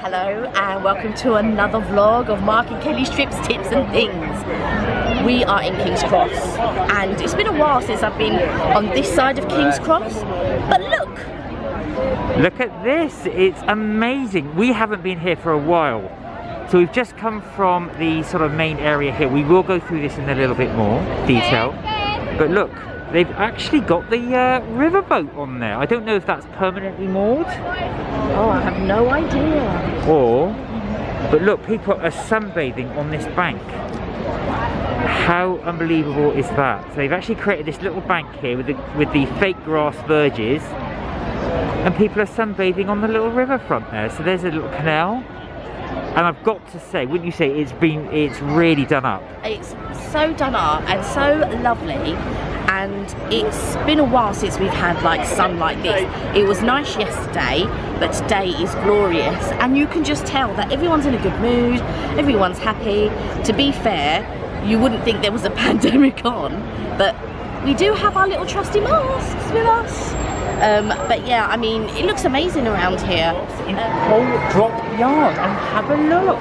Hello and welcome to another vlog of Mark and Kelly's trips, tips and things. We are in King's Cross and it's been a while since I've been on this side of King's Cross, but look! Look at this, it's amazing. We haven't been here for a while. So we've just come from the sort of main area here. We will go through this in a little bit more detail. But look, they've actually got the riverboat on there. I don't know if that's permanently moored. Oh, I have no idea. But look, people are sunbathing on this bank. How unbelievable is that? So they've actually created this little bank here with the fake grass verges. And people are sunbathing on the little riverfront there. So there's a little canal. And I've got to say, wouldn't you say it's really done up? It's so done up and so lovely. And it's been a while since we've had like sun like this. It was nice yesterday, but today is glorious. And you can just tell that everyone's in a good mood, everyone's happy. To be fair, you wouldn't think there was a pandemic on, but we do have our little trusty masks with us. But yeah, I mean, it looks amazing around here. In Coal Drop Yard, and have a look.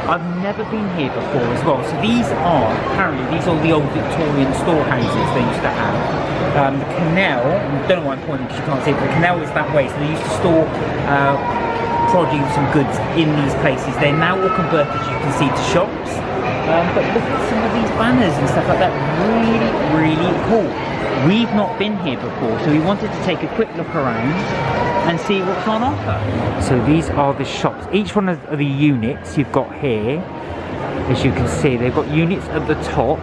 I've never been here before as well. So apparently these are the old Victorian storehouses they used to have. The canal, I don't know why I'm pointing because you can't see it, but the canal is that way. So they used to store produce and goods in these places. They're now all converted, as you can see, to shops. But look at some of these banners and stuff like that. Really, really cool. We've not been here before, so we wanted to take a quick look around and see what's on offer. So these are the shops. Each one of the units you've got here, as you can see, they've got units at the top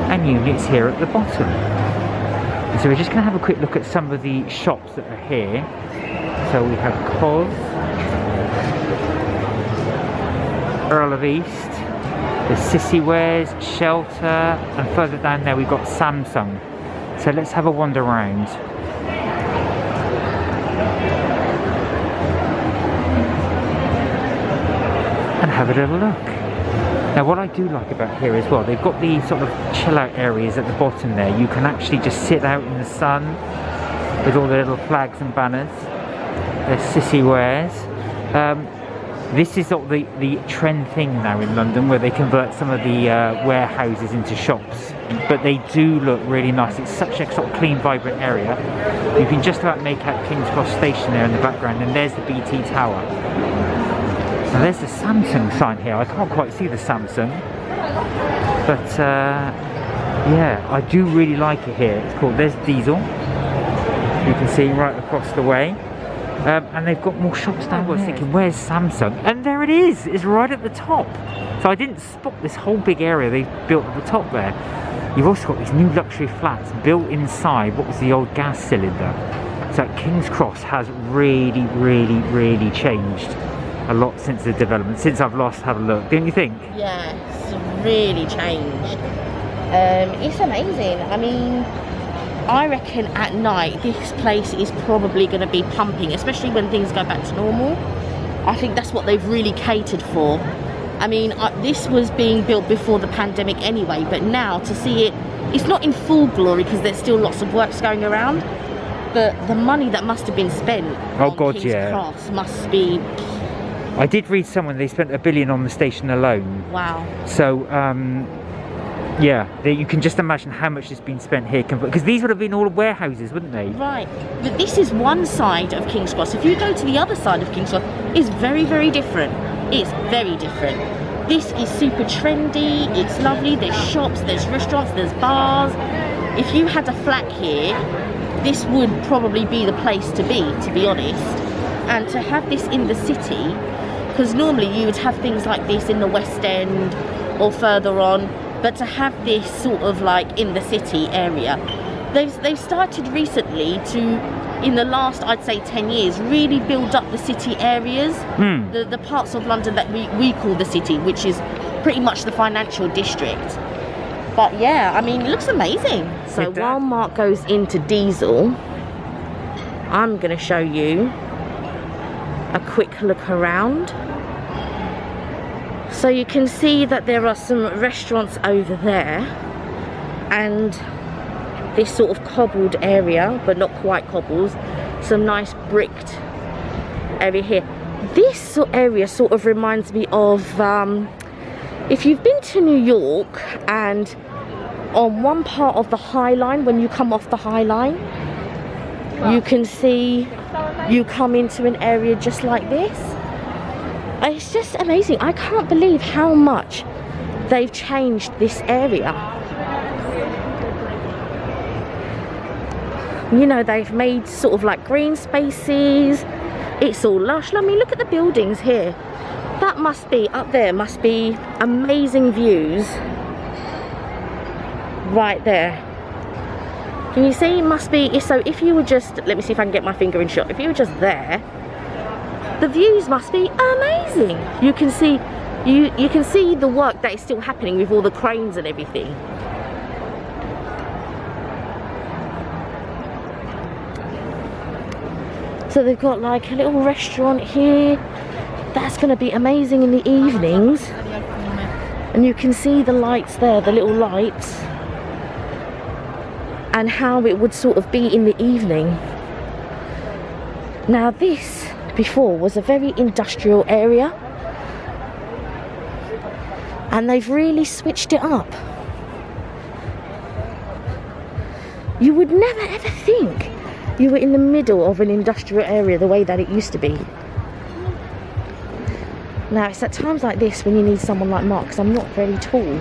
and units here at the bottom. So we're just going to have a quick look at some of the shops that are here. So we have COS, Earl of East, the Sissy Wares, Shelter, and further down there we've got Samsung. So let's have a wander around. And have a little look. Now what I do like about here as well, they've got these sort of chill out areas at the bottom there. You can actually just sit out in the sun with all the little flags and banners. There's Sissy Wares. This is sort of the trend thing now in London, where they convert some of the warehouses into shops. But they do look really nice. It's such a sort of clean, vibrant area. You can just about make out King's Cross Station there in the background, and there's the BT Tower. Now there's the Samsung sign here. I can't quite see the Samsung. But yeah, I do really like it here. It's called, there's Diesel. You can see right across the way. And they've got more shops down. I was thinking, where's Samsung? And there it is. It's right at the top. So I didn't spot this whole big area they've built at the top there. You've also got these new luxury flats built inside what was the old gas cylinder. So King's Cross has really, really, really changed a lot since the development, since I've last had a look. Don't you think? Yeah, it's really changed. It's amazing. I mean, I reckon at night this place is probably going to be pumping, especially when things go back to normal. I think that's what they've really catered for. I mean, this was being built before the pandemic anyway, but now to see it, it's not in full glory because there's still lots of works going around, but the money that must have been spent on King's Cross must be... I did read somewhere they spent $1 billion on the station alone. Wow. So, yeah, you can just imagine how much has been spent here, because these would have been all warehouses, wouldn't they? Right, but this is one side of King's Cross. If you go to the other side of King's Cross, it's very, very different. It's very different. This is super trendy, it's lovely, there's shops, there's restaurants, there's bars. If you had a flat here, this would probably be the place to be honest. And to have this in the city, because normally you would have things like this in the West End or further on, but to have this sort of like in the city area, they've started recently to, in the last I'd say 10 years, really build up the city areas, the parts of London that we call the city, which is pretty much the financial district. But yeah, I mean, it looks amazing. So while Mark goes into Diesel, I'm gonna show you a quick look around. So you can see that there are some restaurants over there and this sort of cobbled area, but not quite cobbles, some nice bricked area here. This area sort of reminds me of if you've been to New York, and on one part of the High Line, when you come off the High Line, you can see you come into an area just like this. It's just amazing. I can't believe how much they've changed this area. You know, they've made sort of like green spaces. It's all lush. I mean, look at the buildings here. That must be, up there must be amazing views. Right there. Can you see? It must be, so if you were just, let me see if I can get my finger in shot. If you were just there, the views must be amazing. You can see, you can see the work that is still happening with all the cranes and everything. So they've got like a little restaurant here. That's going to be amazing in the evenings. And you can see the lights there, the little lights. And how it would sort of be in the evening. Now this before was a very industrial area. And they've really switched it up. You would never ever think you were in the middle of an industrial area the way that it used to be. Now it's at times like this when you need someone like Mark, because I'm not very tall.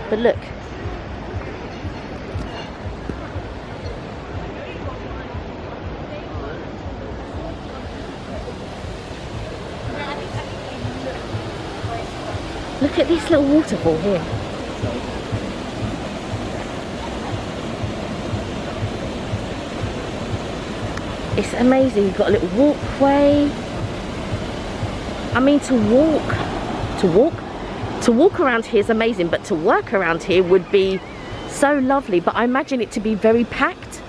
But look. Look at this little waterfall here. It's amazing. You've got a little walkway. I mean, to walk around here is amazing, but to work around here would be so lovely. But I imagine it to be very packed.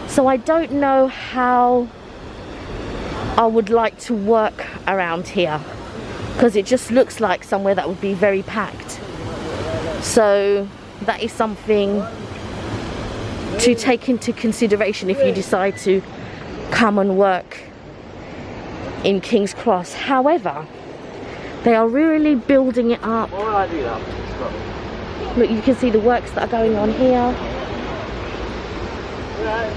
So I don't know how I would like to work around here, because it just looks like somewhere that would be very packed. So that is something to take into consideration if you decide to come and work in King's Cross. However, they are really building it up. Look, you can see the works that are going on here.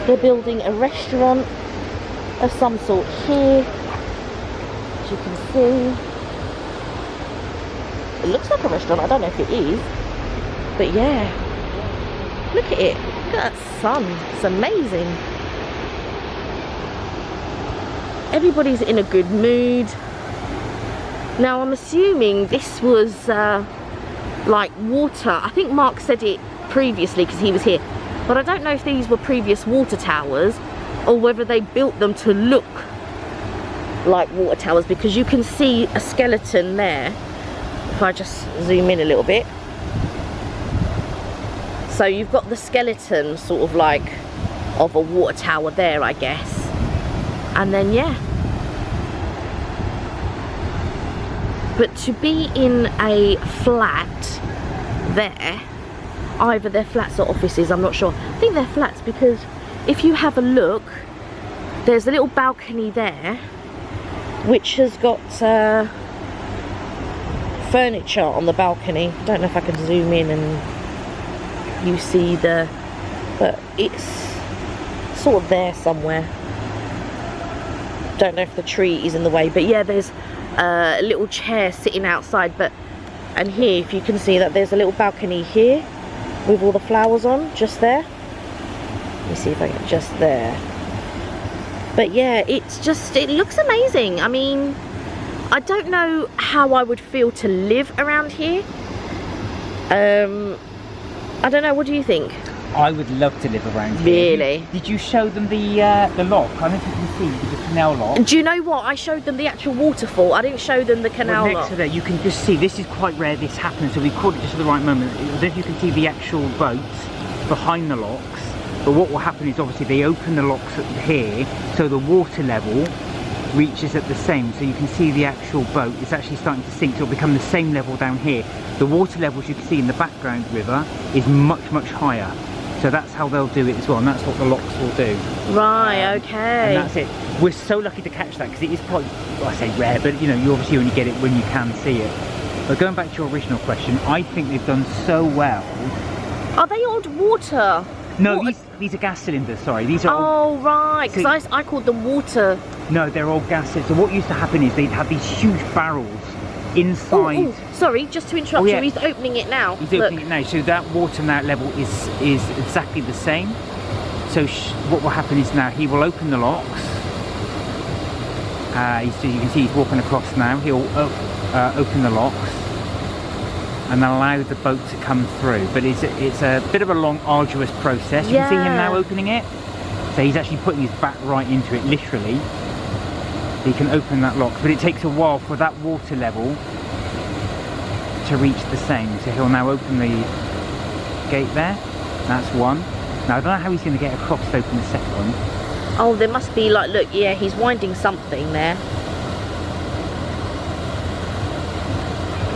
They're building a restaurant of some sort here, as you can see. It looks like a restaurant, I don't know if it is, but yeah, look at it, look at that sun, it's amazing. Everybody's in a good mood. Now I'm assuming this was like water. I think Mark said it previously because he was here, but I don't know if these were previous water towers or whether they built them to look like water towers, because you can see a skeleton there. If I just zoom in a little bit. So you've got the skeleton sort of like of a water tower there, I guess. And then yeah, but to be in a flat there, either they're flats or offices, I'm not sure. I think they're flats, because if you have a look, there's a little balcony there which has got furniture on the balcony. Don't know if I can zoom in and you see the, but it's sort of there somewhere. Don't know if the tree is in the way, but yeah, there's a little chair sitting outside. But and here, if you can see that there's a little balcony here with all the flowers on, just there. Let me see if I can, just there. But yeah, it's just, it looks amazing. I mean, I don't know how I would feel to live around here. I don't know, what do you think? I would love to live around here. Really? Did you show them the lock? I don't know if you can see the canal lock. Do you know what? I showed them the actual waterfall. I didn't show them the canal next lock. to there, you can just see, this is quite rare this happens, so we caught it just at the right moment. I don't know if you can see the actual boats behind the locks, but what will happen is obviously they open the locks at here, so the water level reaches at the same, so you can see the actual boat is actually starting to sink, so it'll become the same level down here. The water levels you can see in the background river is much, much higher. So that's how they'll do it as well, and that's what the locks will do. Right, okay. And that's it. We're so lucky to catch that because it is quite, well, I say rare, but you know, you obviously only get it when you can see it. But going back to your original question, I think they've done so well. Are they old water? No, these are gas cylinders, sorry. These are Oh, right, because I called them water. No, they're all gas cylinders. So what used to happen is they'd have these huge barrels inside. Ooh, sorry, just to interrupt you, he's opening it now. He's opening it now. So that water now level is exactly the same. So what will happen is now he will open the locks. So you can see he's walking across now. He'll open the locks and allow the boat to come through. But it's a bit of a long, arduous process. You can see him now opening it. So he's actually putting his back right into it, literally. He can open that lock, but it takes a while for that water level to reach the same. So he'll now open the gate there. That's one. Now I don't know how he's going to get across to open the second one. Oh, there must be like, look, yeah, he's winding something there.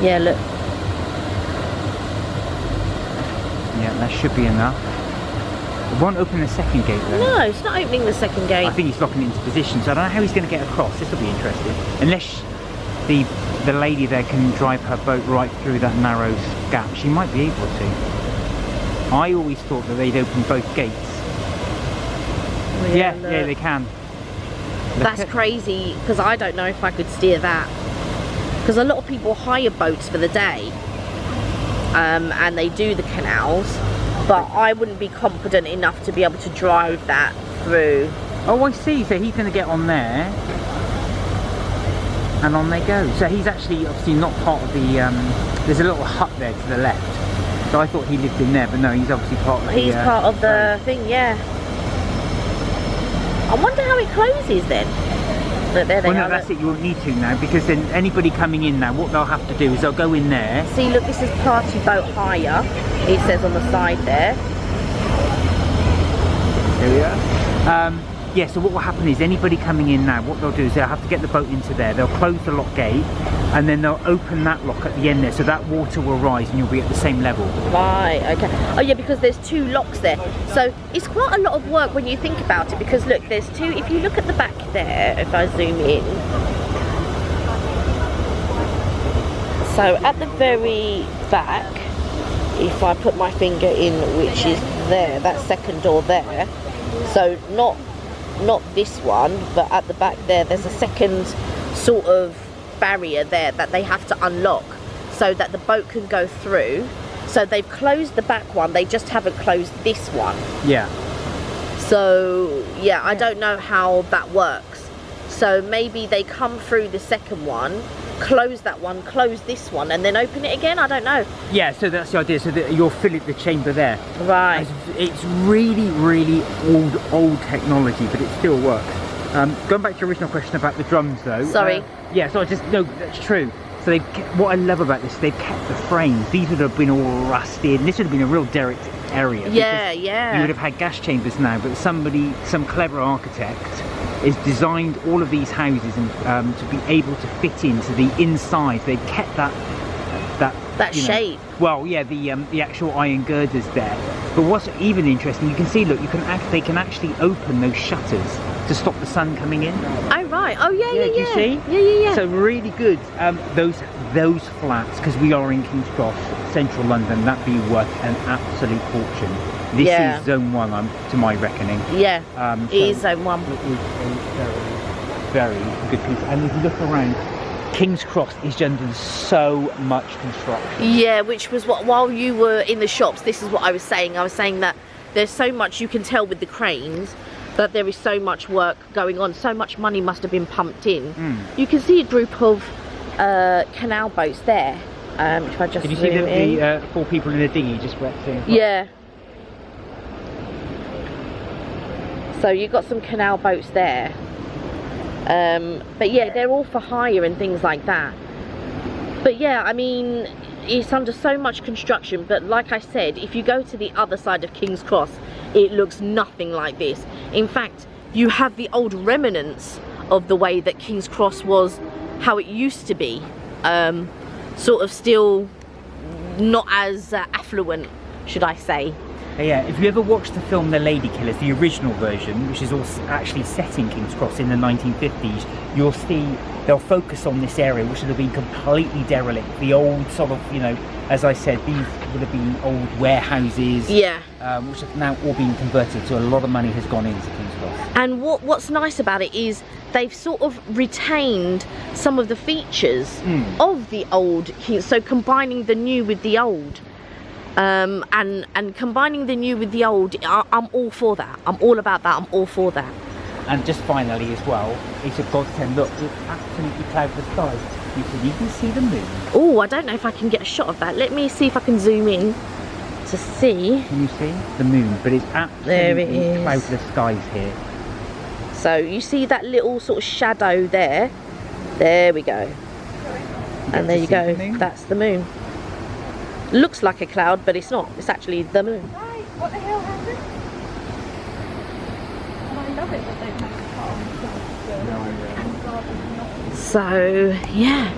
Yeah, look. Yeah, that should be enough. It won't open the second gate though. No, it's not opening the second gate. I think he's locking it into position, so I don't know how he's going to get across. This will be interesting. Unless the lady there can drive her boat right through that narrow gap. She might be able to. I always thought that they'd open both gates. Oh, yeah, they can. That's crazy, because I don't know if I could steer that. Because a lot of people hire boats for the day, and they do the canals, but I wouldn't be confident enough to be able to drive that through. Oh, I see. So he's going to get on there, and on they go. So he's actually obviously not part of the. There's a little hut there to the left. So I thought he lived in there, but no, he's obviously part of the. He's part of the thing, yeah. I wonder how it closes then. But there they are. no, that's it. You won't need to now, because then anybody coming in now, what they'll have to do is they'll go in there. See, look, this is party boat hire. It says on the side there. There we are. Yeah, so what will happen is anybody coming in now, what they'll do is they'll have to get the boat into there. They'll close the lock gate, and then they'll open that lock at the end there, so that water will rise and you'll be at the same level. Right, okay. Oh yeah, because there's two locks there. So it's quite a lot of work when you think about it, because look, there's two. If you look at the back there, if I zoom in. So at the very back, if I put my finger in, which is there, that second door there. So not this one, but at the back there, there's a second sort of barrier there that they have to unlock so that the boat can go through. So they've closed the back one, they just haven't closed this one. Yeah. So yeah, I don't know how that works. So maybe they come through the second one, close that one, close this one, and then open it again. I don't know. Yeah, so that's the idea. So that you'll fill it the chamber there. Right. It's really, really old technology, but it still works. Going back to your original question about the drums, though. Sorry. Yeah. So no, that's true. So what I love about this, they've kept the frames. These would have been all rusted. This would have been a real derelict area. Yeah, yeah. You would have had gas chambers now, but some clever architect has designed all of these houses and to be able to fit into the inside. They've kept that shape. Well, yeah, the actual iron girders there. But what's even interesting, you can see, look, they can actually open those shutters to stop the sun coming in. Oh right. Oh yeah. Do you see? Yeah. So really good. Those flats, because we are in King's Cross, central London, that'd be worth an absolute fortune. This is Zone 1, to my reckoning. Yeah, it is Zone 1. It is a very good piece. And if you look around, King's Cross is under so much construction. Yeah, which was what, while you were in the shops, this is what I was saying. I was saying that there's so much, you can tell with the cranes, that there is so much work going on. So much money must have been pumped in. You can see a group of canal boats there. If I just Did you see the 4 people in a dinghy just resting? Yeah. So you've got some canal boats there. But yeah, they're all for hire and things like that. But yeah, I mean, it's under so much construction, but like I said, if you go to the other side of King's Cross, it looks nothing like this. In fact, you have the old remnants of the way that King's Cross was, how it used to be. Sort of still not as affluent, should I say. Yeah, if you ever watched the film The Lady Killers, the original version, which is also actually set in King's Cross in the 1950s, you'll see they'll focus on this area which would have been completely derelict. The old sort of, you know, as I said, these would have been old warehouses, Yeah. Which have now all been converted, so a lot of money has gone into King's Cross. And what's nice about it is they've sort of retained some of the features of the old King, so combining the new with the old. And combining the new with the old, I'm all for that. I'm all about that. I'm all for that. And just finally as well, it's a godsend. Look, it's absolutely cloudless skies. You can see the moon. Oh, I don't know if I can get a shot of that. Let me see if I can zoom in to see. Can you see the moon? But it's absolutely cloudless skies here. So you see that little sort of shadow there. There we go. And there you go. That's the moon. Looks like a cloud, but it's not. It's actually the moon. Right, what the hell happened? And I love it that they've made the car. So yeah,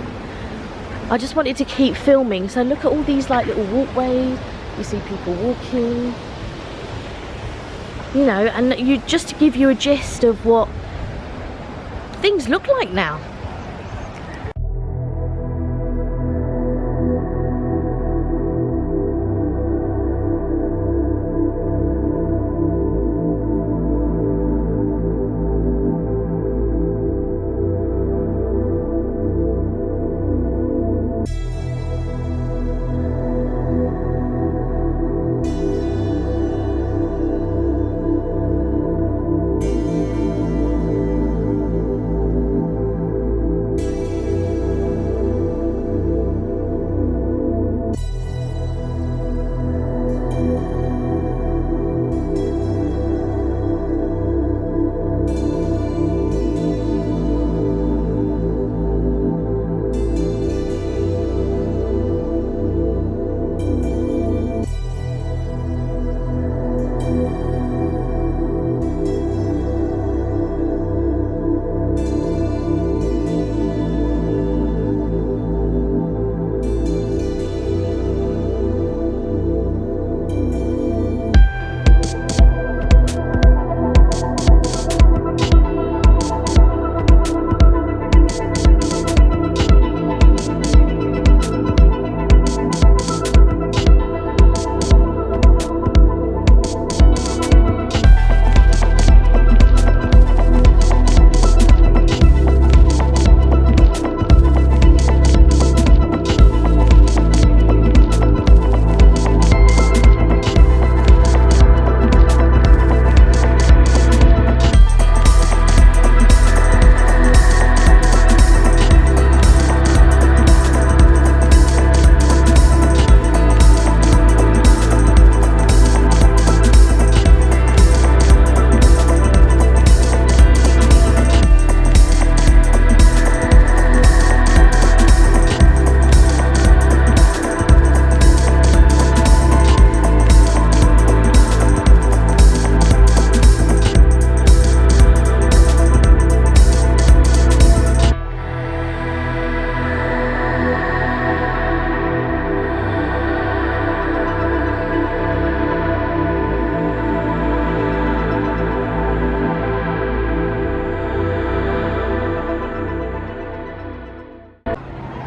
I just wanted to keep filming. So look at all these like little walkways. You see people walking, you know, and you just to give you a gist of what things look like now.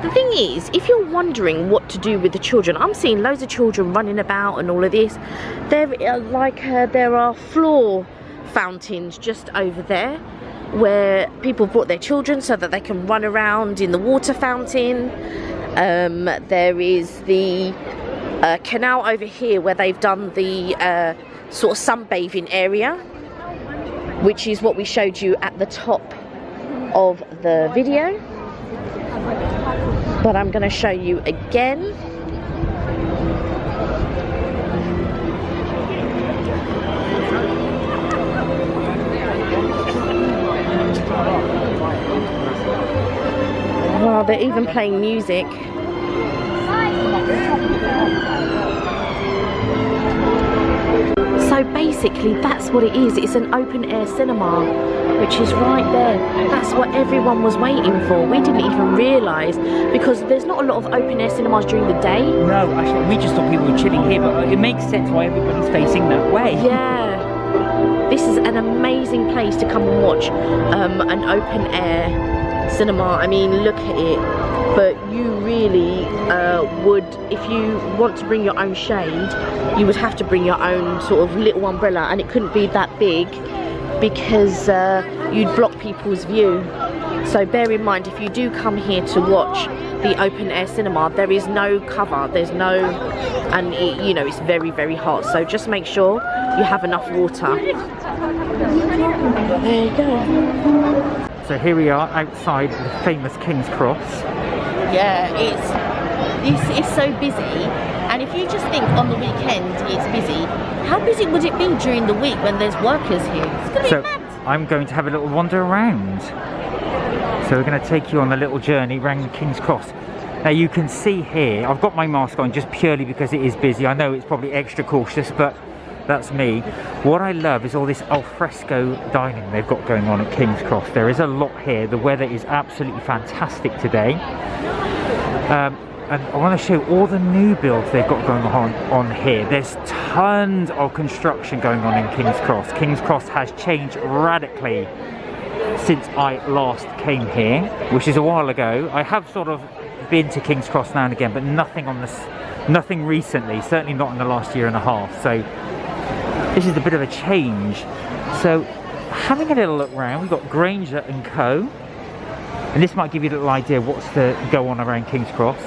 The thing is, if you're wondering what to do with the children, I'm seeing loads of children running about and all of this. There are floor fountains just over there where people brought their children so that they can run around in the water fountain. There is the canal over here where they've done the sort of sunbathing area, which is what we showed you at the top of the video. But I'm going to show you again. Wow, they're even playing music. So basically that's what it is. It's an open air cinema, which is right there. That's what everyone was waiting for. We didn't even realise, because there's not a lot of open air cinemas during the day. No, actually, we just thought people were chilling here, but it makes sense why everybody's facing that way. Yeah. This is an amazing place to come and watch an open air cinema. I mean, look at it. But you really would, if you want to bring your own shade, you would have to bring your own sort of little umbrella, and it couldn't be that big because you'd block people's view. So bear in mind, if you do come here to watch the open air cinema, there is no cover, there's no, and it, you know, it's very, very hot. So just make sure you have enough water. There you go. So here we are outside the famous King's Cross. Yeah, it's so busy, and if you just think on the weekend it's busy, how busy would it be during the week when there's workers here? It's gonna be mad. I'm going to have a little wander around. So we're going to take you on a little journey around King's Cross. Now you can see here, I've got my mask on just purely because it is busy. I know it's probably extra cautious, but that's me. What I love is all this alfresco dining they've got going on at King's Cross. There is a lot here. The weather is absolutely fantastic today. And I want to show all the new builds they've got going on here. There's tons of construction going on in King's Cross. King's Cross has changed radically since I last came here, which is a while ago. I have sort of been to King's Cross now and again, but nothing recently, certainly not in the last year and a half. So this is a bit of a change. So having a little look around, we've got Grainger and Co. And this might give you a little idea of what's to go on around King's Cross.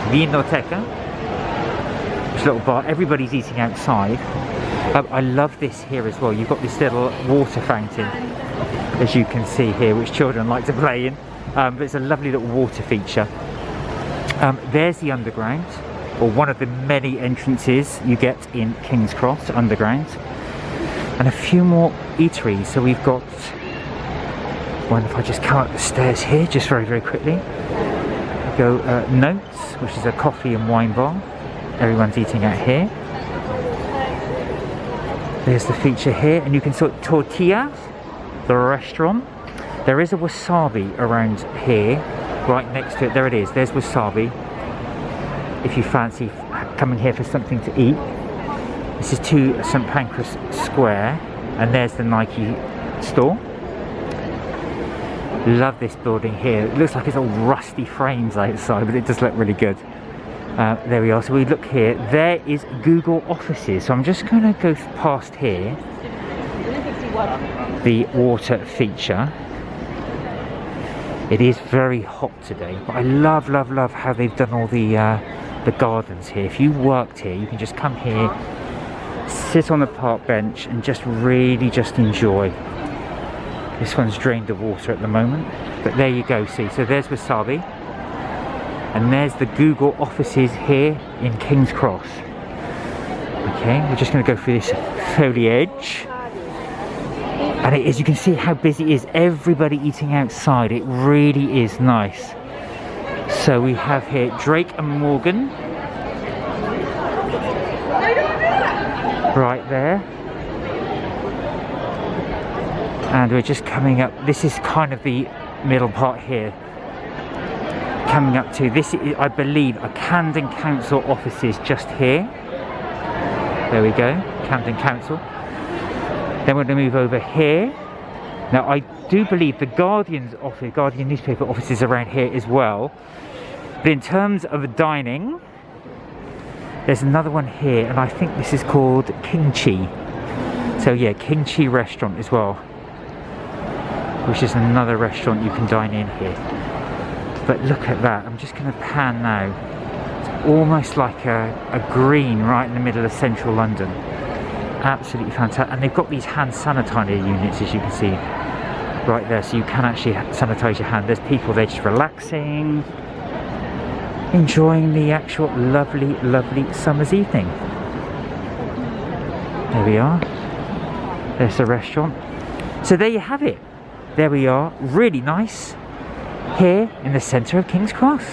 Vinoteca, which is a little bar. Everybody's eating outside. I love this here as well. You've got this little water fountain, as you can see here, which children like to play in. But it's a lovely little water feature. There's the underground, or one of the many entrances you get in King's Cross underground. And a few more eateries. So we've got one, if I just come up the stairs here, just very, very quickly. We go Notes, which is a coffee and wine bar. Everyone's eating out here. There's the feature here, and you can sort Tortilla, the restaurant. There is a Wasabi around here, right next to it. There it is, there's Wasabi. If you fancy coming here for something to eat. This is to St Pancras Square, and there's the Nike store. Love this building here. It looks like it's all rusty frames outside, but it does look really good. There we are. So we look here. There is Google offices. So I'm just going to go past here. The water feature. It is very hot today, but I love, love, love how they've done all the gardens here. If you worked here, you can just come here, sit on the park bench, and just really just enjoy. This one's drained of water at the moment, but there you go. See, so there's Wasabi, and there's the Google offices here in King's Cross. Okay, we're just going to go through this foliage, and it is, you can see how busy it is. Everybody eating outside. It really is nice. So we have here Drake and Morgan, right there. And we're just coming up, this is kind of the middle part here. Coming up to, this is, I believe, a Camden Council offices just here. There we go, Camden Council. Then we're going to move over here. Now I do believe the Guardian's office, Guardian newspaper offices around here as well. But in terms of dining, there's another one here, and I think this is called Kimchi. So yeah, Kimchi restaurant as well, which is another restaurant you can dine in here. But look at that, I'm just going to pan now. It's almost like a green right in the middle of central London. Absolutely fantastic. And they've got these hand sanitizer units, as you can see, right there, so you can actually sanitize your hand. There's people there just relaxing, enjoying the actual lovely, lovely summer's evening. There we are. There's the restaurant. So there you have it. There we are, really nice, here in the centre of King's Cross.